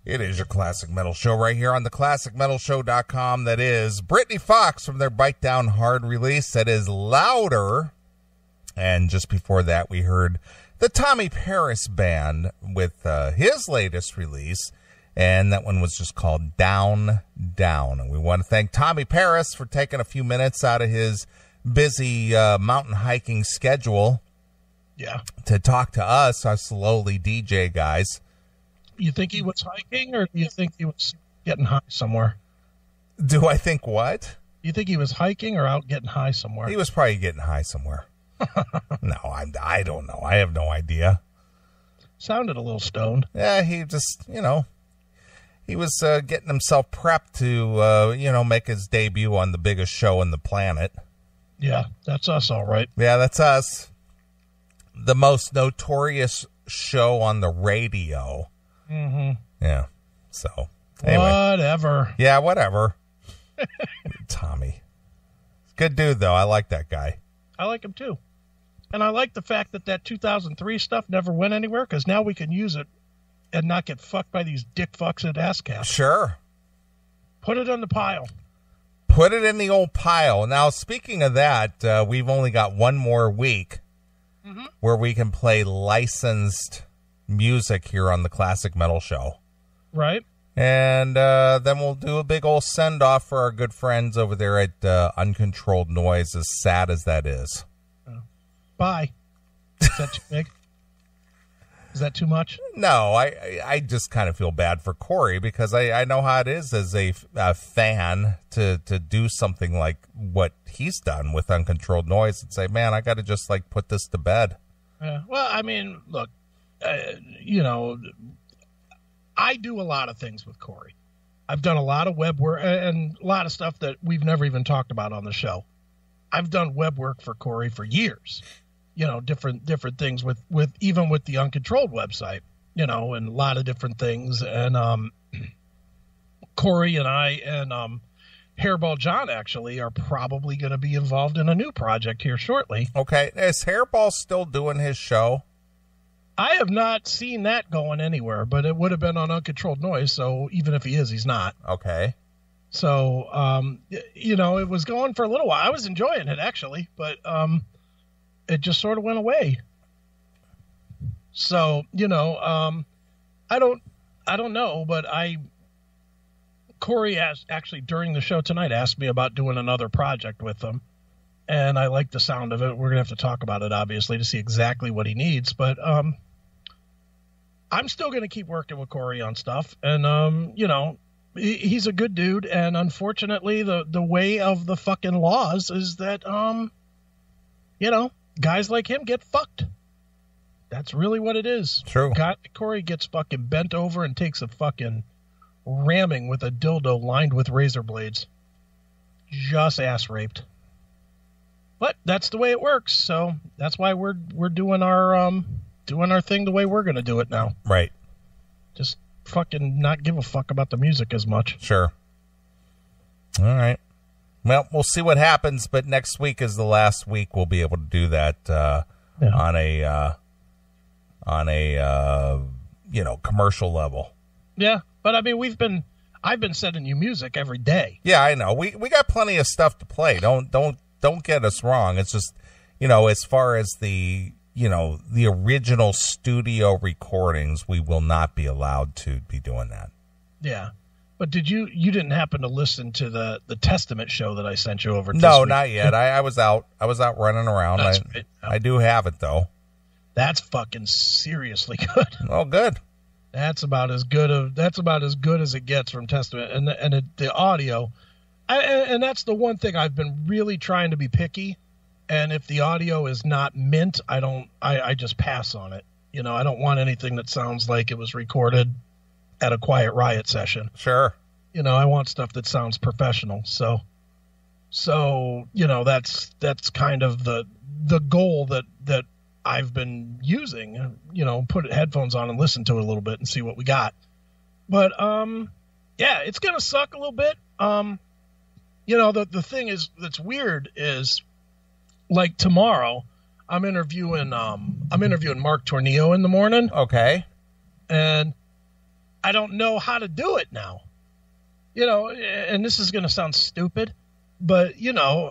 It is your Classic Metal Show right here on the ClassicMetalShow.com. That is Brittany Fox from their Bite Down Hard release. That is Louder. And just before that, we heard the Tommy Paris Band with his latest release. And that one was just called Down, Down. And we want to thank Tommy Paris for taking a few minutes out of his busy mountain hiking schedule. Yeah. To talk to us slowly DJ guys. You think he was hiking, or do you think he was getting high somewhere? Do I think what? You think he was hiking or out getting high somewhere? He was probably getting high somewhere. No, I don't know. I have no idea. Sounded a little stoned. Yeah, he just, he was getting himself prepped to, make his debut on the biggest show on the planet. Yeah, that's us, all right. Yeah, that's us. The most notorious show on the radio. Mm-hmm. Yeah. So, anyway. Whatever. Yeah, whatever. Tommy. Good dude, though. I like that guy. I like him, too. And I like the fact that 2003 stuff never went anywhere, because now we can use it and not get fucked by these dick fucks at ASCAP. Sure. Put it on the pile. Put it in the old pile. Now, speaking of that, we've only got one more week where we can play licensed music here on the Classic Metal Show. Right. And then we'll do a big old send-off for our good friends over there at Uncontrolled Noise, as sad as that is. Bye. Is that too big? Is that too much? No, I just kind of feel bad for Corey, because I know how it is as a fan to do something like what he's done with Uncontrolled Noise and say, man, I got to just put this to bed. Yeah. Well, I mean, look, I do a lot of things with Corey. I've done a lot of web work and a lot of stuff that we've never even talked about on the show. I've done web work for Corey for years, different things with even with the Uncontrolled website, and a lot of different things. And Corey and I and Hairball John actually are probably going to be involved in a new project here shortly. Okay. Is Hairball still doing his show? I have not seen that going anywhere, but it would have been on Uncontrolled Noise, so even if he is, he's not. Okay. So, it was going for a little while. I was enjoying it, actually, but it just sort of went away. So, I don't know, but Corey actually during the show tonight asked me about doing another project with him. And I like the sound of it. We're going to have to talk about it, obviously, to see exactly what he needs. But I'm still going to keep working with Corey on stuff. And, he's a good dude. And unfortunately, the way of the fucking laws is that, guys like him get fucked. That's really what it is. True. Corey gets fucking bent over and takes a fucking ramming with a dildo lined with razor blades. Just ass raped. But that's the way it works, so that's why we're doing our thing the way we're going to do it now. Right. Just fucking not give a fuck about the music as much. Sure. All right. Well, we'll see what happens, but next week is the last week we'll be able to do that on a commercial level. Yeah, but I mean I've been sending you music every day. Yeah, I know. We got plenty of stuff to play. Don't get us wrong. It's just, as far as the original studio recordings, we will not be allowed to be doing that. Yeah. But you didn't happen to listen to the Testament show that I sent you over? No, not yet. I was out running around. That's right. I do have it though. That's fucking seriously good. Oh, good. That's about as good as it gets from Testament, and the audio. And that's the one thing I've been really trying to be picky. And if the audio is not mint, I just pass on it. I don't want anything that sounds like it was recorded at a Quiet Riot session. Sure. I want stuff that sounds professional. So that's kind of the goal that I've been using, put headphones on and listen to it a little bit and see what we got. But, yeah, it's going to suck a little bit. The thing that's weird is, like, tomorrow I'm interviewing Mark Tornillo in the morning. Okay. And I don't know how to do it now. You know, and this is going to sound stupid, but, you know,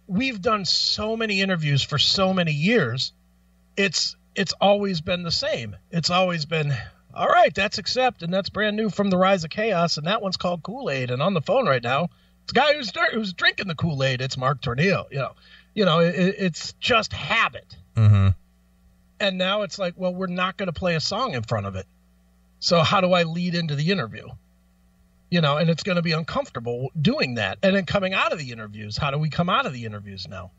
we've done so many interviews for so many years. It's always been the same. It's always been, all right, that's Accept, and that's brand new from the Rise of Chaos, and that one's called Kool-Aid. And on the phone right now, it's a guy who's drinking the Kool-Aid. It's Mark Tornillo. It's just habit. Mm-hmm. And now it's like, well, we're not going to play a song in front of it. So how do I lead into the interview? You know, and it's going to be uncomfortable doing that. And then coming out of the interviews, how do we come out of the interviews now?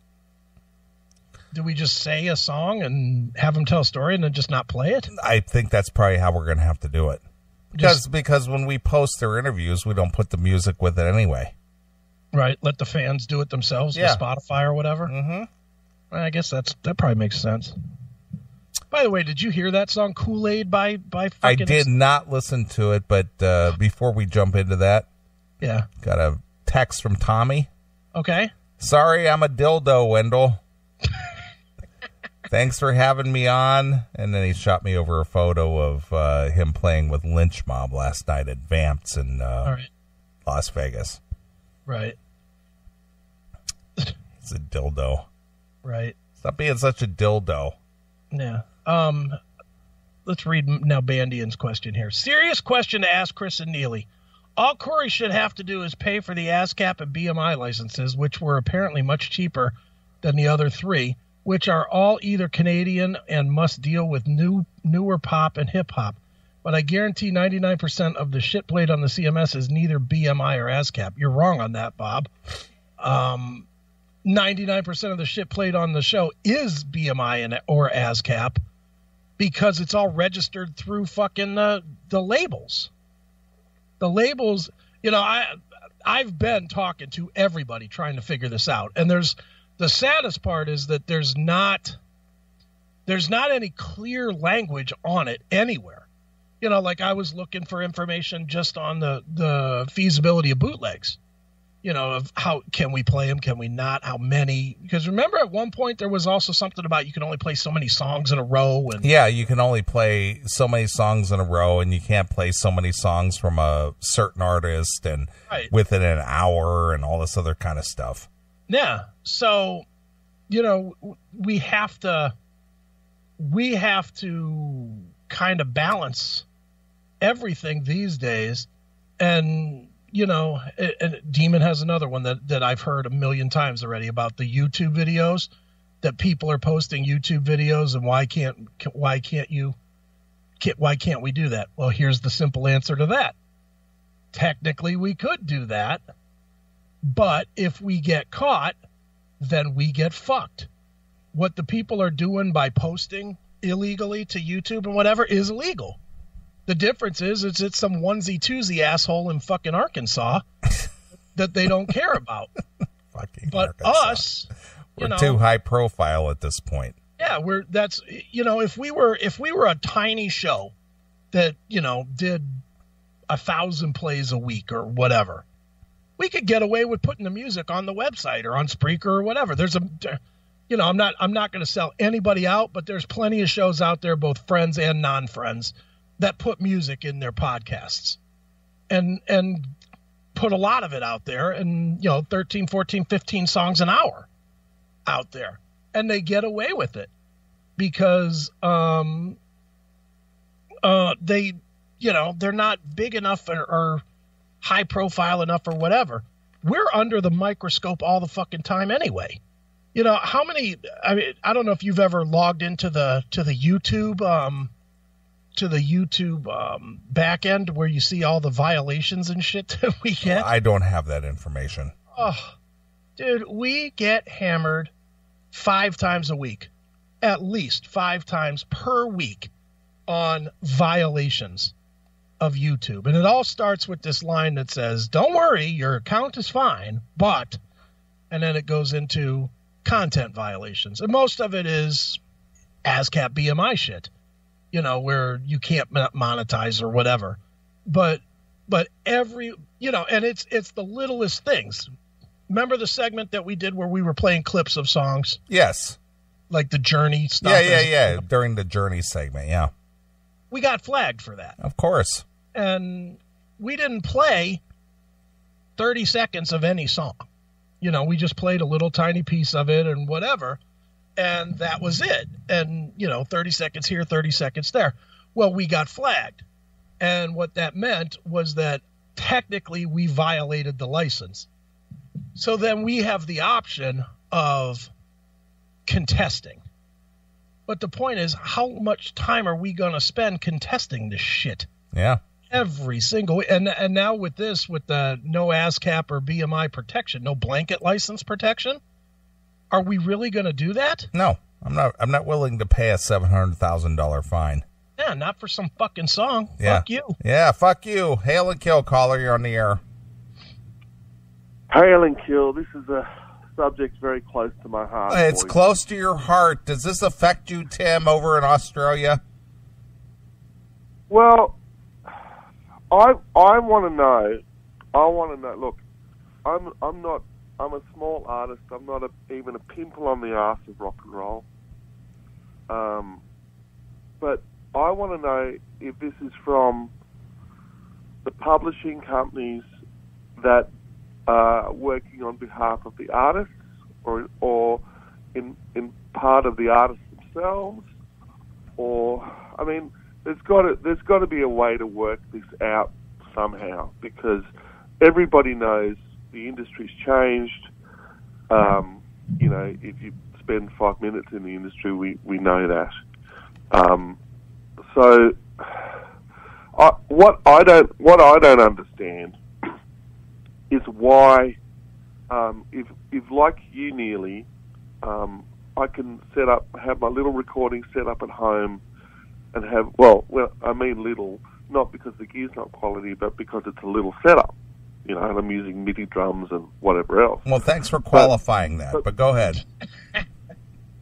Do we just say a song and have them tell a story and then just not play it? I think that's probably how we're going to have to do it. Because when we post their interviews, we don't put the music with it anyway. Right. Let the fans do it themselves with Spotify or whatever. Mm-hmm. I guess that probably makes sense. By the way, did you hear that song Kool-Aid by fucking... I did not listen to it, but before we jump into that, got a text from Tommy. Okay. Sorry, I'm a dildo, Wendell. Thanks for having me on. And then he shot me over a photo of him playing with Lynch Mob last night at Vamps in Las Vegas. Right. It's a dildo. Right. Stop being such a dildo. Yeah. Let's read now Bandian's question here. Serious question to ask Chris and Neely. All Corey should have to do is pay for the ASCAP and BMI licenses, which were apparently much cheaper than the other three, which are all either Canadian and must deal with newer pop and hip-hop. But I guarantee 99% of the shit played on the CMS is neither BMI or ASCAP. You're wrong on that, Bob. 99% of the shit played on the show is BMI or ASCAP because it's all registered through fucking the labels. The labels, you know, I've been talking to everybody trying to figure this out. And the saddest part is that there's not any clear language on it anywhere. You know, like I was looking for information just on the feasibility of bootlegs. You know, of how can we play them, can we not, how many? Because remember at one point there was also something about you can only play so many songs in a row. And yeah, you can only play so many songs in a row, and you can't play so many songs from a certain artist and within an hour and all this other kind of stuff. Yeah, so, you know, we have to kind of balance everything these days. And you know, and Demon has another one that I've heard a million times already about the YouTube videos, that people are posting YouTube videos and why can't we do that? Well, here's the simple answer to that. Technically, we could do that, but if we get caught, then we get fucked. What the people are doing by posting illegally to YouTube and whatever is illegal. The difference is it's some onesie-twosie asshole in fucking Arkansas that they don't care about. Fucking but Arkansas. Us, we're too high profile at this point. Yeah, if we were a tiny show that, you know, did 1,000 plays a week or whatever, we could get away with putting the music on the website or on Spreaker or whatever. I'm not going to sell anybody out, but there's plenty of shows out there, both friends and non-friends, that put music in their podcasts and put a lot of it out there, and, you know, 13, 14, 15 songs an hour out there, and they get away with it because they, you know, they're not big enough or high profile enough or whatever. We're under the microscope all the fucking time anyway. You know, how many, I mean, I don't know if you've ever logged into the YouTube back end where you see all the violations and shit that we get. I don't have that information. Oh, dude, we get hammered 5 times a week, at least 5 times per week on violations of YouTube. And it all starts with this line that says, don't worry, your account is fine, but, and then it goes into content violations. And most of it is ASCAP BMI shit. You know, where you can't monetize or whatever, but every, you know, and it's the littlest things. Remember the segment that we did where we were playing clips of songs? Yes. Like the Journey stuff. Yeah. During the Journey segment. Yeah. We got flagged for that. Of course. and we didn't play 30 seconds of any song. We just played a little tiny piece of it and whatever, and that was it. And, 30 seconds here, 30 seconds there. Well, we got flagged. And what that meant was that technically we violated the license. So then we have the option of contesting. But the point is, how much time are we going to spend contesting this shit? Yeah. Every single, and now with this, with the no ASCAP or BMI protection, no blanket license protection, are we really going to do that? No, I'm not. I'm not willing to pay a $700,000 fine. Yeah, not for some fucking song. Yeah. Fuck you. Yeah, fuck you. Hail and kill, caller. You're on the air. Hail and kill. This is a subject very close to my heart. It's boys. close to your heart. Does this affect you, Tim, over in Australia? Well, I want to know. I want to know. Look, I'm a small artist. I'm not even a pimple on the arse of rock and roll. But I want to know if this is from the publishing companies that are working on behalf of the artists, or in part of the artists themselves, or I mean, there's got to be a way to work this out somehow, because everybody knows the industry's changed. If you spend 5 minutes in the industry, we know that. So, what I don't understand is why, if like you, Neely, I can have my little recording set up at home, and have I mean little, not because the gear's not quality, but because it's a little setup, and I'm using MIDI drums and whatever else. Well, thanks for qualifying that, but go ahead.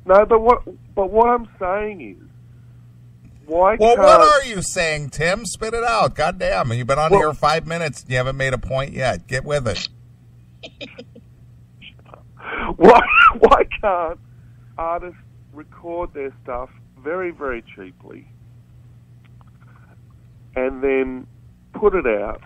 No, but what I'm saying is, why? Well, what are you saying, Tim? Spit it out. Goddamn, you've been on here 5 minutes and you haven't made a point yet. Get with it. Why can't artists record their stuff very, very cheaply and then put it out?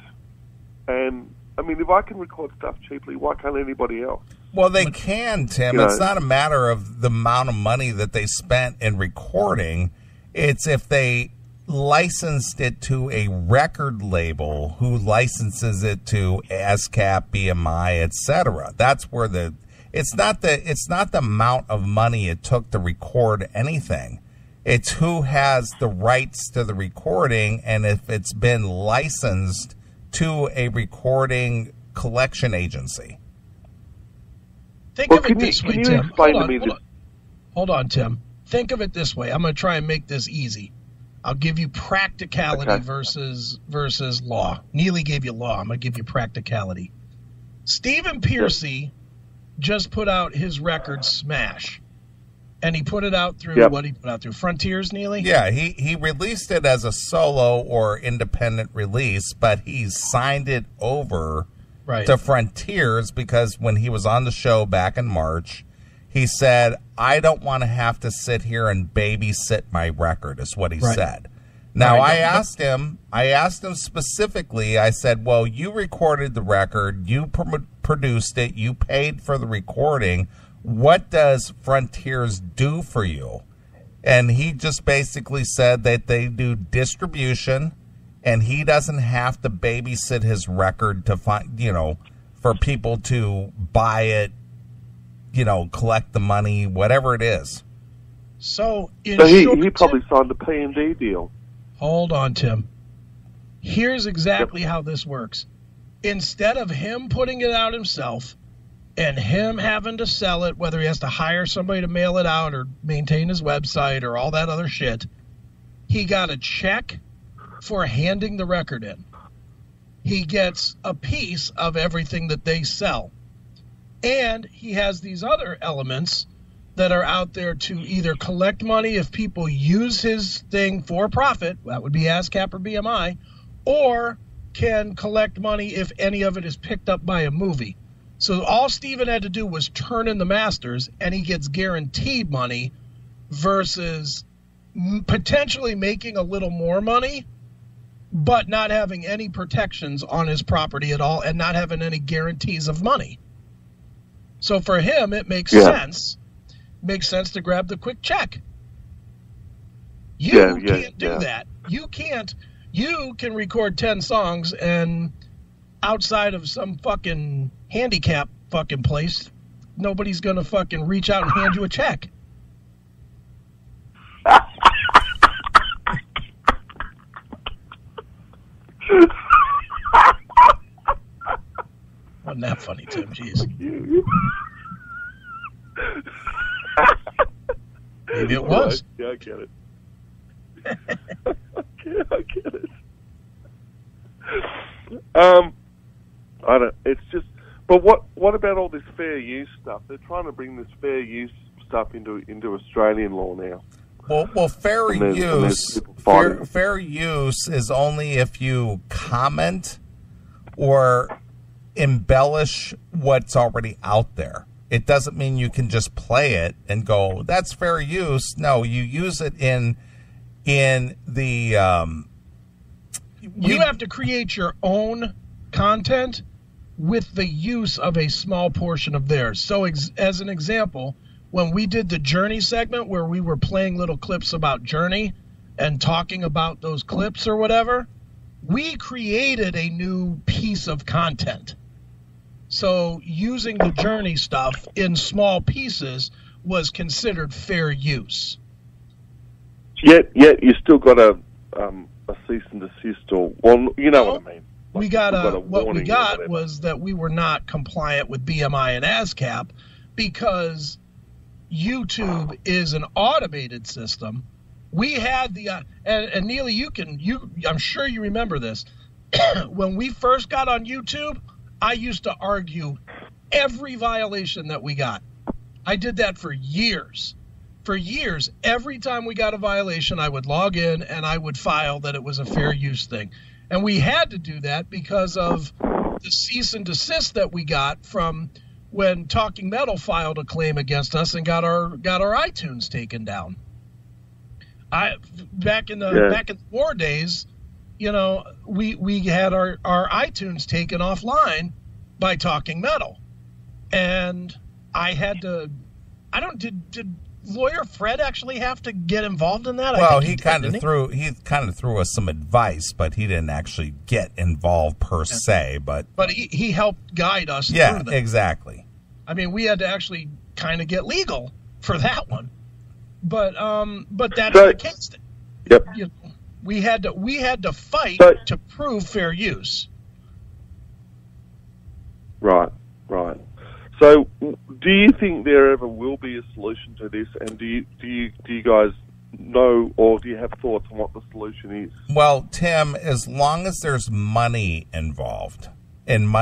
And I mean, if I can record stuff cheaply, why can't anybody else? Well, they can, Tim. It's not a matter of the amount of money that they spent in recording. It's if they licensed it to a record label who licenses it to ASCAP, BMI, etc. That's where it's not the amount of money it took to record anything. It's who has the rights to the recording, and if it's been licensed to a recording collection agency. Think of it this way, Tim. Hold on, Tim. Think of it this way. I'm going to try and make this easy. I'll give you practicality versus law. Neely gave you law. I'm going to give you practicality. Stephen Pearcy just put out his record Smash. And he put it out through, what he put out through? Frontiers, Neely? Yeah, he released it as a solo or independent release, but he signed it over to Frontiers because when he was on the show back in March, he said, I don't want to have to sit here and babysit my record, is what he said. Now, I asked him specifically, I said, well, you recorded the record, you produced it, you paid for the recording. What does Frontiers do for you? And he just basically said that they do distribution, and he doesn't have to babysit his record to find, for people to buy it, collect the money, whatever it is. So he probably signed a P&D deal. Hold on, Tim. Here's exactly how this works. Instead of him putting it out himself and him having to sell it, whether he has to hire somebody to mail it out or maintain his website or all that other shit, he got a check for handing the record in. He gets a piece of everything that they sell. And he has these other elements that are out there to either collect money if people use his thing for profit, that would be ASCAP or BMI, or can collect money if any of it is picked up by a movie. So all Steven had to do was turn in the masters, and he gets guaranteed money versus potentially making a little more money, but not having any protections on his property at all and not having any guarantees of money. So for him, it makes sense. Makes sense to grab the quick check. You can't do that. You can't. You can record 10 songs and outside of some fucking handicap fucking place, nobody's going to fucking reach out and hand you a check. Wasn't that funny, Tim? Jeez. Maybe it was. Yeah, I get it. I get it. I don't. It's just. But what about all this fair use stuff? They're trying to bring this fair use stuff into Australian law now. Well, fair use is only if you comment or embellish what's already out there. It doesn't mean you can just play it and go, that's fair use. No, you use it in the... you have to create your own content with the use of a small portion of theirs. So as an example, when we did the Journey segment where we were playing little clips about Journey and talking about those clips or whatever, we created a new piece of content. So using the Journey stuff in small pieces was considered fair use. Yet you still got a cease and desist, or what I mean. What we got was that we were not compliant with BMI and ASCAP because YouTube is an automated system. We had the and Neely, I'm sure you remember this. When we first got on YouTube, I used to argue every violation that we got. I did that for years. For years, every time we got a violation, I would log in and I would file that it was a fair use thing. And we had to do that because of the cease and desist that we got from when Talking Metal filed a claim against us and got our iTunes taken down. Back in the war days, we had our iTunes taken offline by Talking Metal, and I had to. Did lawyer Fred actually have to get involved in that? Well, he kind of threw us some advice, but he didn't actually get involved per se. But he helped guide us. Yeah, through that. Exactly. I mean, we had to actually kind of get legal for that one, but that's the case. Yep. We had to fight to prove fair use. Right. So, do you think there ever will be a solution to this? And do you guys know, or do you have thoughts on what the solution is? Well, Tim, as long as there's money involved, and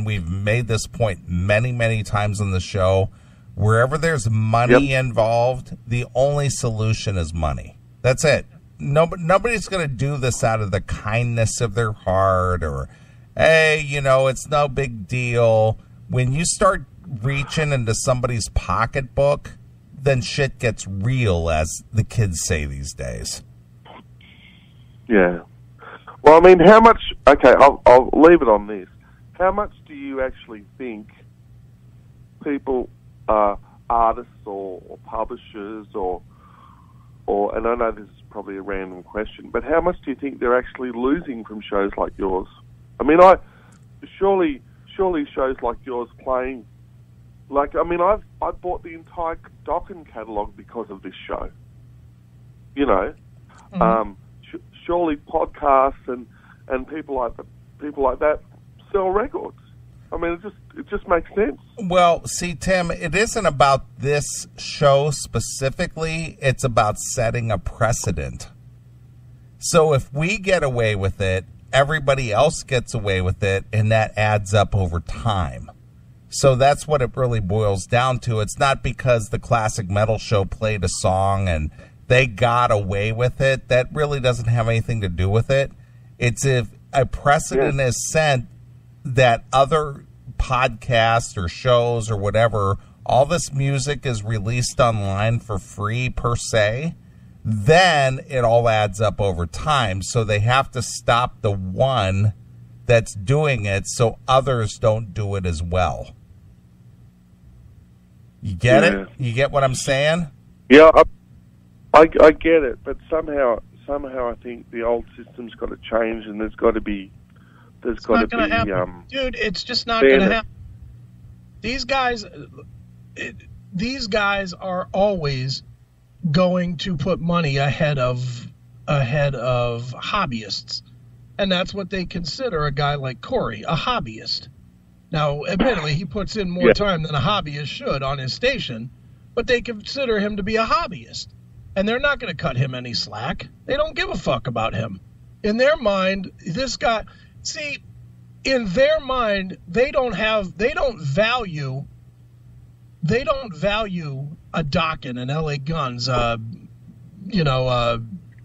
we've made this point many, many times on the show, wherever there's money involved, the only solution is money. That's it. Nobody's going to do this out of the kindness of their heart or, hey, it's no big deal. When you start reaching into somebody's pocketbook, then shit gets real, as the kids say these days. Yeah. Well, I mean, how much... Okay, I'll leave it on this. How much do you actually think people, artists or publishers or... And I know this is probably a random question, but how much do you think they're actually losing from shows like yours? I mean, surely shows like yours playing... I bought the entire Dokken catalogue because of this show. Mm-hmm. Surely podcasts and people like that sell records. I mean, it just makes sense. Well, see, Tim, it isn't about this show specifically. It's about setting a precedent. So if we get away with it, everybody else gets away with it, and that adds up over time. So that's what it really boils down to. It's not because the Classic Metal Show played a song and they got away with it. That really doesn't have anything to do with it. It's if a precedent is set that other podcasts or shows or whatever, all this music is released online for free per se, then it all adds up over time. So they have to stop the one that's doing it so others don't do it as well. You get it? You get what I'm saying? Yeah, I get it, but somehow I think the old system's got to change, and there's got to be Dude, it's just not going to happen. These guys are always going to put money ahead of hobbyists, and that's what they consider a guy like Corey, a hobbyist. Now, admittedly, he puts in more time than a hobbyist should on his station, but they consider him to be a hobbyist, and they're not going to cut him any slack. They don't give a fuck about him. In their mind, this guy, see, in their mind, they don't value a Dokken and LA Guns,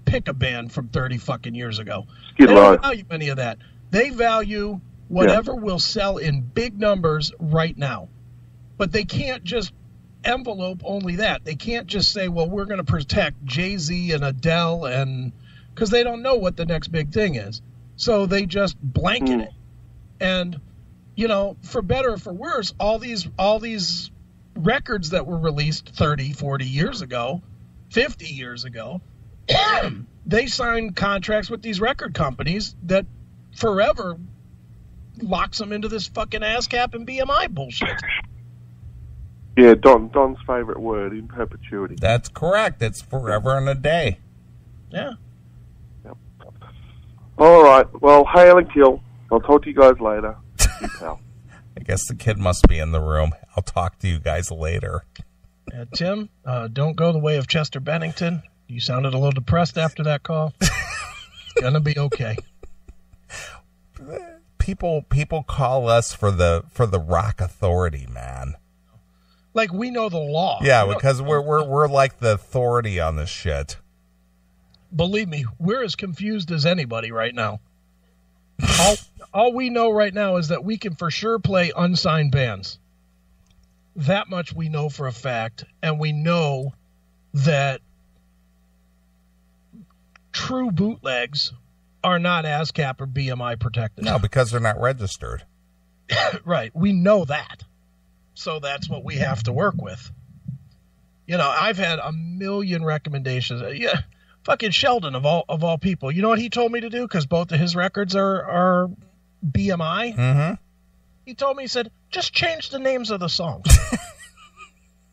pick a band from 30 fucking years ago. They don't value any of that. They value whatever will sell in big numbers right now. But they can't just envelope only that. They can't just say, well, we're going to protect Jay-Z and Adele, and because they don't know what the next big thing is. So they just blanket it. And, for better or for worse, all these records that were released 30, 40 years ago, 50 years ago, they signed contracts with these record companies that forever locks them into this fucking ASCAP and BMI bullshit. Yeah, Don's favorite word, in perpetuity. That's correct. It's forever and a day. Yeah. Yep. All right. Well, hail and kill. I'll talk to you guys later. You pal. I guess the kid must be in the room. I'll talk to you guys later. Tim, don't go the way of Chester Bennington. You sounded a little depressed after that call. It's gonna be okay. People call us for the rock authority, man. Like we know the law. Yeah, because we're like the authority on this shit. Believe me, we're as confused as anybody right now. All we know right now is that we can for sure play unsigned bands. That much we know for a fact, and we know that true bootlegs are not ASCAP or BMI protected. No, because they're not registered. Right. We know that. So that's what we have to work with. I've had a million recommendations. Yeah, fucking Sheldon of all people. You know what he told me to do? Because both of his records are BMI. Mm-hmm. He told me, he said, just change the names of the songs.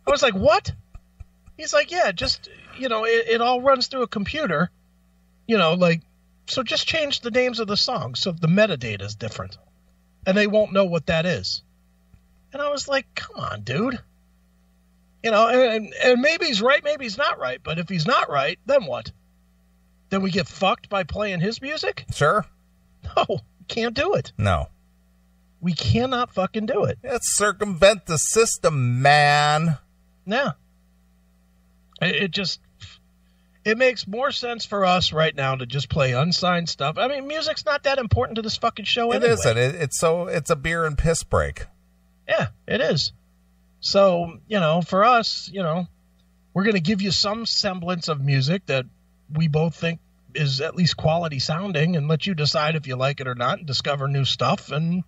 I was like, what? He's like, yeah, just, it all runs through a computer, so just change the names of the songs so the metadata is different. And they won't know what that is. And I was like, come on, dude. And maybe he's right, maybe he's not right. But if he's not right, then what? Then we get fucked by playing his music? Sure. No, can't do it. No. We cannot fucking do it. Let's circumvent the system, man. Yeah. It makes more sense for us right now to just play unsigned stuff. I mean, music's not that important to this fucking show anyway. It isn't. It's a beer and piss break. Yeah, it is. So, for us, we're going to give you some semblance of music that we both think is at least quality sounding and let you decide if you like it or not and discover new stuff. And,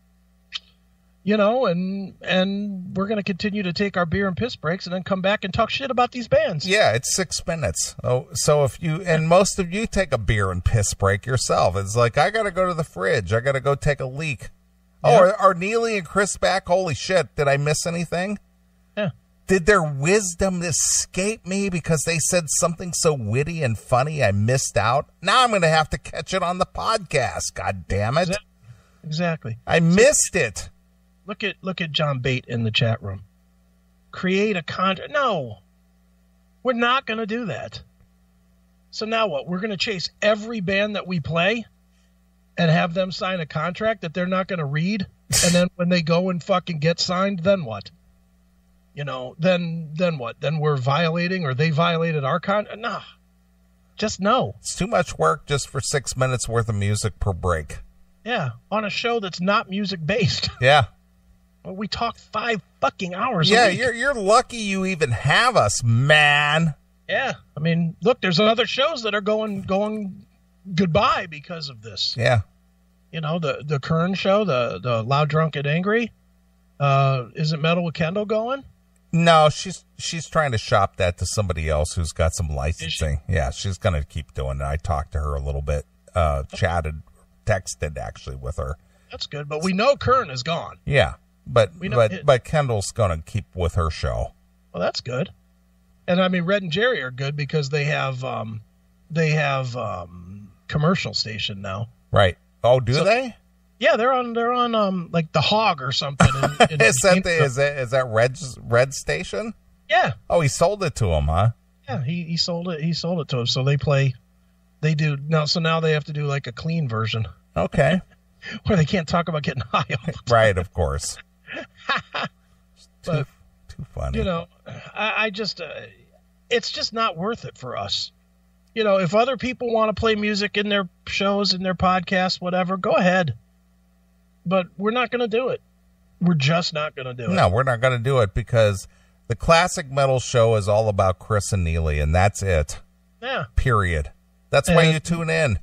and we're going to continue to take our beer and piss breaks and then come back and talk shit about these bands. Yeah, it's 6 minutes. Oh, so if you, and most of you take a beer and piss break yourself. It's like, I got to go to the fridge. I got to go take a leak. Yeah. Oh, are Neely and Chris back? Holy shit. Did I miss anything? Yeah. Did their wisdom escape me because they said something so witty and funny I missed out? Now I'm going to have to catch it on the podcast. God damn it. Exactly. I missed it. Look at John Bate in the chat room. Create a contract. No. We're not going to do that. So now what? We're going to chase every band that we play and have them sign a contract that they're not going to read, and then when they go and fucking get signed, then what? Then what? Then we're violating, or they violated our contract? Nah, just no. It's too much work just for 6 minutes worth of music per break. Yeah, on a show that's not music based. Yeah. Well, we talk 5 fucking hours. Yeah, a week. you're lucky you even have us, man. Yeah, I mean, look, there's other shows that are going goodbye because of this. Yeah. You know, the Kern show, the Loud, Drunk, and Angry. Isn't Metal with Kendall going? No, she's trying to shop that to somebody else who's got some licensing. Yeah, she's going to keep doing it. I talked to her a little bit, texted actually with her. That's good, but we know Kern is gone. Yeah, but Kendall's going to keep with her show. Well, that's good. And I mean, Red and Jerry are good because they have commercial station now. Right. Oh, do they? Yeah, they're on like the Hog or something. Is that Red station? Yeah. Oh, he sold it to him, huh? Yeah, he sold it. He sold it to him. So they do now. So now they have to do like a clean version. Okay. Where they can't talk about getting high all the time. Right, of course. But, too funny. You know, I just it's just not worth it for us. You know, if other people want to play music in their shows, in their podcasts, whatever, go ahead. But we're not going to do it. We're just not going to do it. No, we're not going to do it because the Classic Metal Show is all about Chris and Neely, and that's it. Yeah. Period. That's why you tune in.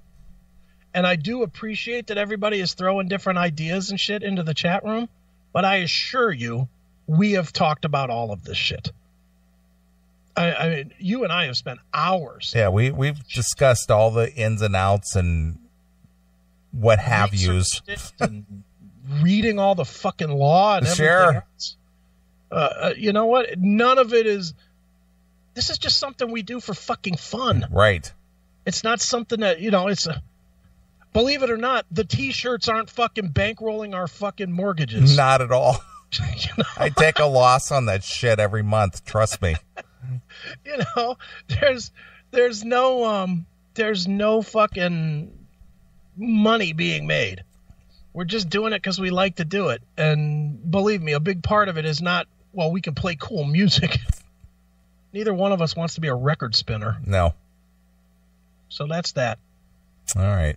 And I do appreciate that everybody is throwing different ideas and shit into the chat room, but I assure you, we have talked about all of this shit. I mean, you and I have spent hours. Yeah, we've discussed all the ins and outs and what have yous. And reading all the fucking law and everything else. You know what? None of it is. This is just something we do for fucking fun. Right. It's not something that, you know, it's believe it or not, the T-shirts aren't fucking bankrolling our fucking mortgages. Not at all. You know? I take a loss on that shit every month. Trust me. You know, there's no fucking money being made. We're just doing it because we like to do it. And believe me, a big part of it is not, well, we can play cool music. Neither one of us wants to be a record spinner. No. So that's that. All right.